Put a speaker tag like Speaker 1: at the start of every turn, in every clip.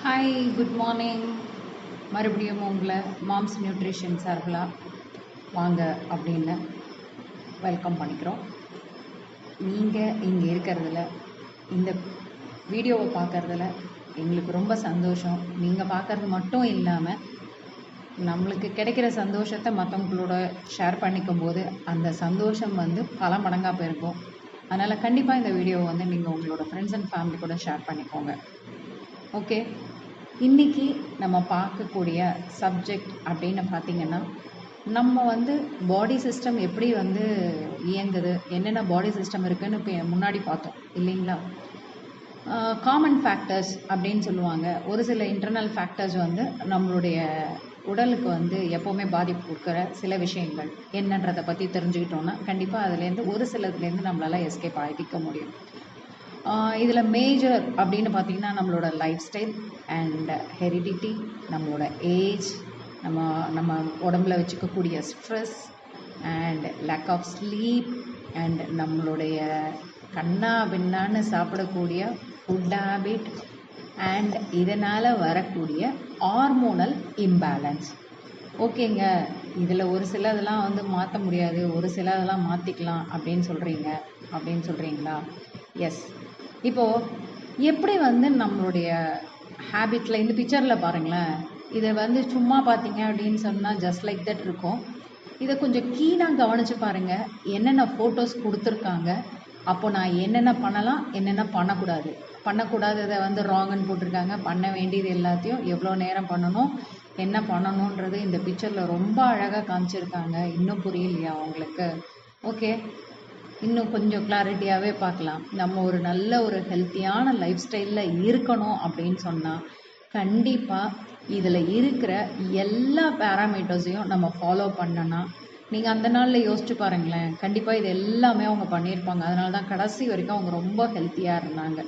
Speaker 1: Hi, good morning. மறுபடியும் உங்களை moms nutrition சார்பில் வாங்க அப்படின்னு வெல்கம் பண்ணிக்கிறோம். நீங்கள் இங்கே இருக்கிறதுல, இந்த வீடியோவை பார்க்குறதுல எங்களுக்கு ரொம்ப சந்தோஷம். நீங்கள் பார்க்குறது மட்டும் இல்லாமல் நம்மளுக்கு கிடைக்கிற சந்தோஷத்தை மற்றவங்களோட ஷேர் பண்ணிக்கும் போது அந்த சந்தோஷம் பல மடங்காக போயிருக்கும். அதனால் கண்டிப்பாக இந்த வீடியோவை நீங்கள் உங்களோட ஃப்ரெண்ட்ஸ் அண்ட் ஃபேமிலி கூட ஷேர் பண்ணிக்கோங்க. ஓகே, இன்றைக்கி நம்ம பார்க்கக்கூடிய சப்ஜெக்ட் அப்படின்னு பார்த்திங்கன்னா, நம்ம பாடி சிஸ்டம் எப்படி இயங்குது, என்னென்ன பாடி சிஸ்டம் இருக்குதுன்னு இப்போ முன்னாடி பார்த்தோம் இல்லைங்களா. காமன் ஃபேக்டர்ஸ் அப்படின்னு சொல்லுவாங்க. ஒரு சில இன்டர்னல் ஃபேக்டர்ஸ் நம்மளுடைய உடலுக்கு எப்போவுமே பாதிப்பு கொடுக்குற சில விஷயங்கள் என்னன்றதை பற்றி தெரிஞ்சுக்கிட்டோன்னா கண்டிப்பாக அதுலேருந்து ஒரு சிலதுலேருந்து நம்மளால் எஸ்கேப் ஆகிக்க முடியும். இதில் மேஜர் அப்படின்னு பார்த்திங்கன்னா நம்மளோட லைஃப் ஸ்டைல் அண்ட் ஹெரிடிட்டி, நம்மளோட ஏஜ், நம்ம உடம்புல வச்சுக்கக்கூடிய stress and lack of sleep and நம்மளுடைய கண்ணா பின்னான்னு சாப்பிடக்கூடிய ஃபுட் ஹேபிட் அண்ட் இதனால் வரக்கூடிய ஹார்மோனல் இம்பேலன்ஸ். ஓகேங்க, இதில் ஒரு சிலதெல்லாம் மாற்ற முடியாது, ஒரு சிலதெல்லாம் மாற்றிக்கலாம் அப்படின்னு சொல்கிறீங்களா? எஸ். இப்போது எப்படி நம்மளுடைய ஹேபிட்டில் இந்த பிக்சரில் பாருங்களேன், இதை சும்மா பார்த்தீங்க அப்படின்னு சொன்னால் ஜஸ்ட் லைக் தட் இருக்கும். இதை கொஞ்சம் கீனாக கவனித்து பாருங்கள், என்னென்ன ஃபோட்டோஸ் கொடுத்துருக்காங்க, அப்போ நான் என்னென்ன பண்ணலாம், என்னென்ன பண்ணக்கூடாததை ராங்குன்னு போட்டிருக்காங்க. பண்ண வேண்டியது எல்லாத்தையும் எவ்வளோ நேரம் பண்ணணும், என்ன பண்ணணுன்றது இந்த பிக்சரில் ரொம்ப அழகாக காமிச்சிருக்காங்க. இன்னும் புரியலையா உங்களுக்கு? ஓகே, இன்னும் கொஞ்சம் கிளாரிட்டியாகவே பார்க்கலாம். நம்ம ஒரு நல்ல ஒரு ஹெல்த்தியான லைஃப் ஸ்டைலில் இருக்கணும் அப்படின்னு சொன்னால் கண்டிப்பாக இதில் இருக்கிற எல்லா பேராமீட்டர்ஸையும் நம்ம ஃபாலோ பண்ணோன்னா, நீங்கள் அந்த நாளில் யோசிச்சு பாருங்களேன், கண்டிப்பாக இது எல்லாமே அவங்க பண்ணியிருப்பாங்க. அதனால தான் கடைசி வரைக்கும் அவங்க ரொம்ப ஹெல்த்தியாக இருந்தாங்க.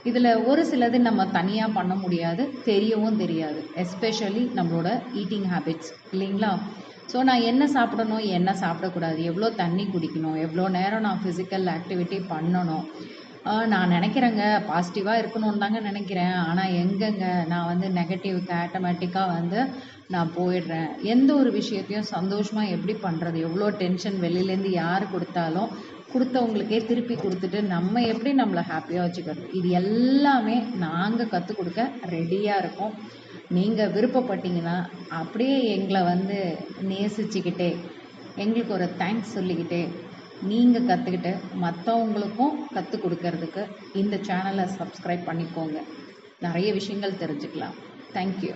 Speaker 1: இதில் ஒரு சிலது நம்ம தனியாக பண்ண முடியாது, தெரியவும் தெரியாது. எஸ்பெஷலி நம்மளோட ஈட்டிங் ஹேபிட்ஸ் இல்லைங்களா. ஸோ நான் என்ன சாப்பிடணும், என்ன சாப்பிடக்கூடாது, எவ்வளோ தண்ணி குடிக்கணும், எவ்வளோ நேரம் நான் ஃபிசிக்கல் ஆக்டிவிட்டி பண்ணணும். நான் நினைக்கிறேங்க பாசிட்டிவாக இருக்கணும்னு தாங்க நினைக்கிறேன். ஆனால் எங்கெங்க நான் நெகட்டிவ்க்கு ஆட்டோமேட்டிக்காக நான் போயிடுறேன். எந்த ஒரு விஷயத்தையும் சந்தோஷமாக எப்படி பண்ணுறது, எவ்வளோ டென்ஷன் வெளியிலேருந்து யார் கொடுத்தாலும் கொடுத்தவங்களுக்கே திருப்பி கொடுத்துட்டு நம்ம எப்படி நம்மளை ஹாப்பியாக வச்சுக்கிறது, இது எல்லாமே நாங்கள் கற்றுக் கொடுக்க ரெடியாக இருக்கோம். நீங்கள் விருப்பப்பட்டீங்கன்னா அப்படியே எங்களை நேசிச்சுக்கிட்டே எங்களுக்கு ஒரு தேங்க்ஸ் சொல்லிக்கிட்டே நீங்கள் கற்றுக்கிட்டு மற்றவங்களுக்கும் கற்றுக் கொடுக்கறதுக்கு இந்த சேனலை சப்ஸ்கிரைப் பண்ணிக்கோங்க. நிறைய விஷயங்கள் தெரிஞ்சுக்கலாம். தேங்க்யூ.